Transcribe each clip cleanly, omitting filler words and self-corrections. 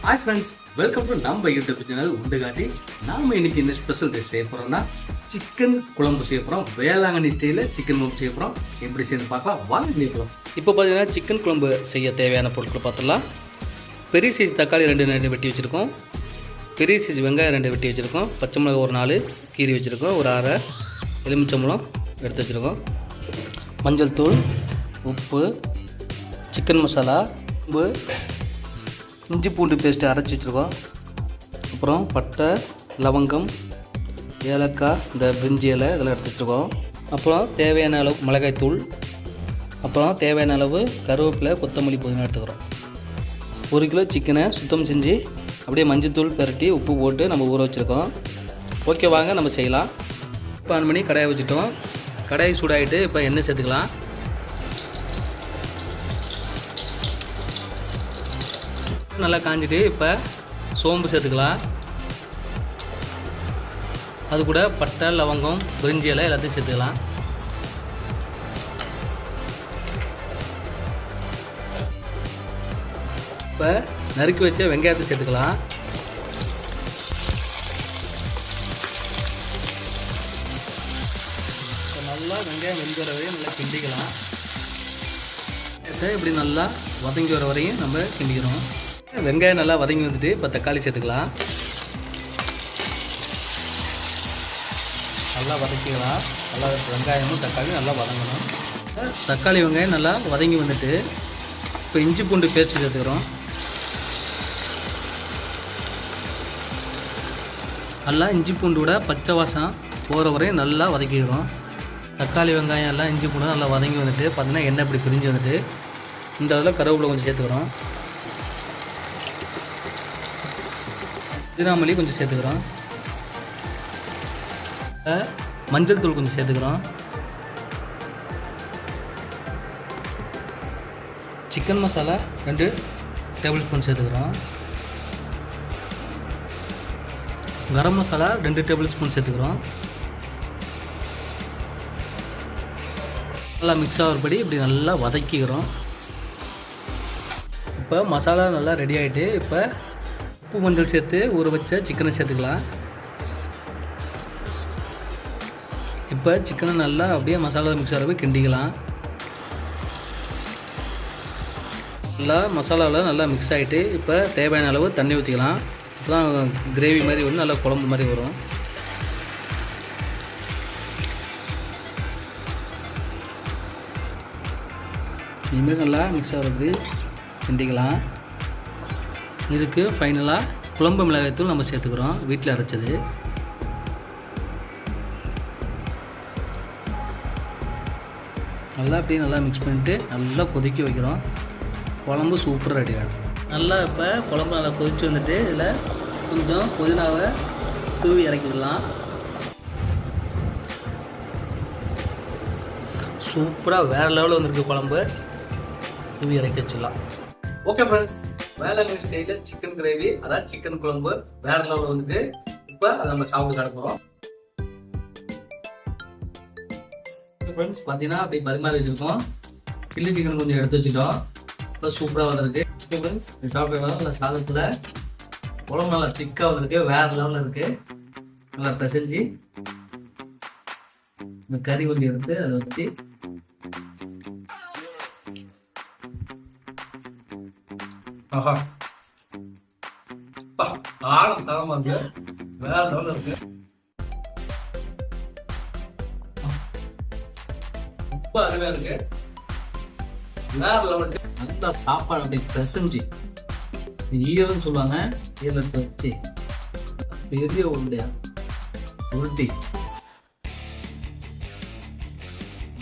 Hi friends, welcome to நம்ம YouTube channel உண்டுகாட்டி. நாம இன்னைக்கு இந்த ஸ்பெஷல் டிஷ் செய்ய போறோம்னா சிக்கன் குழம்பு செய்ய போறோம். வேளாங்கண்ணி ஸ்டைல்ல சிக்கன் குழம்பு செய்ய போறோம். எப்படி செய்யணும் பார்க்கலாம். வாங்க வீடியோக்குள்ள. இப்போ பாத்தீங்கன்னா சிக்கன் குழம்பு செய்ய தேவையான பொருட்களை பார்த்தலாம். பெரிய சைஸ் தக்காளி 2 வெட்டி வச்சிருக்கோம். பெரிய சைஸ் வெங்காயம் 2 வெட்டி வச்சிருக்கோம். பச்சை மிளகாய் ஒரு 4 கீறி வச்சிருக்கோம். ஒரு அரை எலுமிச்சம்பழம் எடுத்து வச்சிருக்கோம். மஞ்சள் தூள், உப்பு, சிக்கன் மசாலா, உப்பு, இஞ்சி பூண்டு பேஸ்ட்டு அரைச்சி வச்சுருக்கோம். அப்புறம் பட்டை, லவங்கம், ஏலக்காய், இந்த பிரிஞ்சி இலை இதெல்லாம் எடுத்து வச்சுருக்கோம். அப்புறம் தேவையான அளவு மிளகாய்த்தூள், அப்புறம் தேவையான அளவு கருவேப்பிலை, கொத்தமல்லி, புதினா எடுத்துக்கிறோம். 1 கிலோ சிக்கனை சுத்தம் செஞ்சு அப்படியே மஞ்சள் தூள் பரட்டி உப்பு போட்டு நம்ம ஊற வச்சுருக்கோம். ஓகே, வாங்க நம்ம செய்யலாம். இப்போ ஆன் பண்ணி கடாயை வச்சுட்டோம். கடாய் சூடாகிட்டு இப்போ எண்ணெய் சேர்த்துக்கலாம். நல்லா காஞ்சிட்டு இப்போ சோம்பு சேர்த்துக்கலாம். அது கூட பட்டை, லவங்கம், பிரிஞ்சி இலை எல்லாத்தையும் சேர்த்துக்கலாம். இப்போ நறுக்கி வச்ச வெங்காயத்தை சேர்த்துக்கலாம். இப்போ நல்லா வெங்காயம் வெந்து வர வரையும் நல்லா கிண்டிக்கலாம். இப்படி நல்லா வதங்கி வர வரையும் நம்ம கிண்டிக்கிறோம். வெங்காயம் நல்லா வதங்கி வந்துட்டு இப்போ தக்காளி சேர்த்துக்கலாம். நல்லா வதக்கிக்கலாம். நல்லா வெங்காயமும் தக்காளியும் நல்லா வதங்கணும். தக்காளி வெங்காயம் நல்லா வதங்கி வந்துட்டு இப்போ இஞ்சி பூண்டு பேஸ்ட் சேர்த்துக்கிறோம். நல்லா இஞ்சி பூண்டோட பச்சை வாசம் போகிற வரையும் நல்லா வதக்கிக்கிறோம். தக்காளி வெங்காயம் எல்லாம் இஞ்சி பூண்டு நல்லா வதங்கி வந்துட்டு பார்த்தீங்கன்னா எண்ணெய் இப்படி பிரிஞ்சு வந்துட்டு இந்த இதில் கருவேப்பிலை கொஞ்சம் சேர்த்துக்கிறோம். புதினா கொஞ்சம் சேர்த்துக்கிறோம். மஞ்சள் தூள் கொஞ்சம் சேர்த்துக்கிறோம். சிக்கன் மசாலா 2 டேபிள் ஸ்பூன் சேர்த்துக்கிறோம். கரம் மசாலா 2 டேபிள் ஸ்பூன் சேர்த்துக்கிறோம். நல்லா மிக்ஸ் ஆகிறபடி இப்படி நல்லா வதக்கிக்கிறோம். இப்போ மசாலா நல்லா ரெடி ஆகிட்டு இப்போ உப்பு மஞ்சள் சேர்த்து ஊற வச்ச சிக்கனை சேர்த்துக்கலாம். இப்போ சிக்கனை நல்லா அப்படியே மசாலா மிக்ஸ் ஆகிறப்ப கிண்டிக்கலாம். நல்லா மசாலாவில் நல்லா மிக்ஸ் ஆகிட்டு இப்போ தேவையான அளவு தண்ணி ஊற்றிக்கலாம். இப்போ தான் கிரேவி மாதிரி வரும், நல்லா குழம்பு மாதிரி வரும். இனிமேல் நல்லா மிக்ஸ் ஆகிறது கிண்டிக்கலாம். இதுக்கு ஃபைனலாக குழம்பு மிளகாய்த்தூள் நம்ம சேர்த்துக்கிறோம், வீட்டில் அரைச்சது. நல்லா அப்படியே நல்லா மிக்ஸ் பண்ணிட்டு நல்லா கொதிக்க வைக்கிறோம். குழம்பு சூப்பராக ரெடி ஆகும். நல்லா இப்போ குழம்பு நல்லா கொதிச்சு வந்துட்டு இதில் கொஞ்சம் புதினாவை தூவி இறக்கிடலாம். சூப்பராக வேறு லெவலில் வந்துருக்கு குழம்பு. தூவி இறக்கி வச்சிடலாம். ஓகே ஃப்ரெண்ட்ஸ், வேளாங்கண்ணி ஸ்டைலில் சிக்கன் கிரேவி, அதாவது சிக்கன் குழம்பு வேற லெவலில் வந்துட்டு இப்போ அதை நம்ம சாப்பிட்டு காட்ட போகிறோம். ஃப்ரெண்ட்ஸ் பார்த்தீங்கன்னா அப்படி பரிமாறி வச்சுருக்கோம். சில்லி சிக்கன் கொஞ்சம் எடுத்து வச்சுட்டோம். இப்போ சூப்பராக வந்துருக்கு. ஓகே ஃப்ரெண்ட்ஸ், இது சாப்பிட்றதுனால நல்லா சாதத்தில் குழம்பு நல்லா திக்காக வந்துருக்கு, வேற லெவலில் இருக்குது. நல்லா பிசைஞ்சு இந்த கறி கொஞ்சம் எடுத்து அதை வச்சு ஆஹா ஆழம் தரமா இருக்கு, வேற லெவலில் இருக்கு. ரொம்ப அருமையா இருக்கு, வேற லெவலுக்கு. நல்லா சாப்பாடு அப்படி பிசைஞ்சு ஈரம்னு சொல்லுவாங்க, ஈரத்தை வச்சு பெரிய உருண்டையா உருட்டி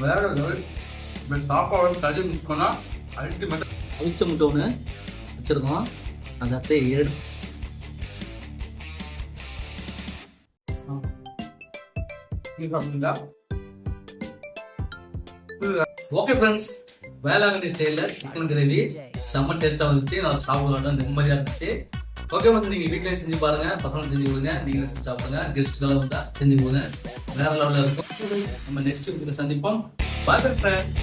வேற லெவல். சாப்பாடு கறி மிக்ஸ் பண்ணா அல்டிமேட். அவிச்ச முட்டை ஒன்று வச்சிருக்கோம், அந்த அத்தை ஏடு. ஓகே ஃப்ரெண்ட்ஸ், வேளாங்கண்ணி ஸ்டைலில் சிக்கன் கிரேவி செம்ம டேஸ்ட்டாக வந்துச்சு. நல்லா சாப்பிடலாம், நிம்மதியாக இருந்துச்சு. ஓகே வந்து நீங்கள் வீட்டிலேயே செஞ்சு பாருங்கள், பசங்க செஞ்சு கொடுங்க, நீங்களும் செஞ்சு சாப்பிடுங்க. கெஸ்ட்டுக்கெல்லாம் வந்தால் செஞ்சு கொடுங்க, வேற லெவலில் இருக்கும். நம்ம நெக்ஸ்ட் வீடியோவில் சந்திப்போம். Bye friends.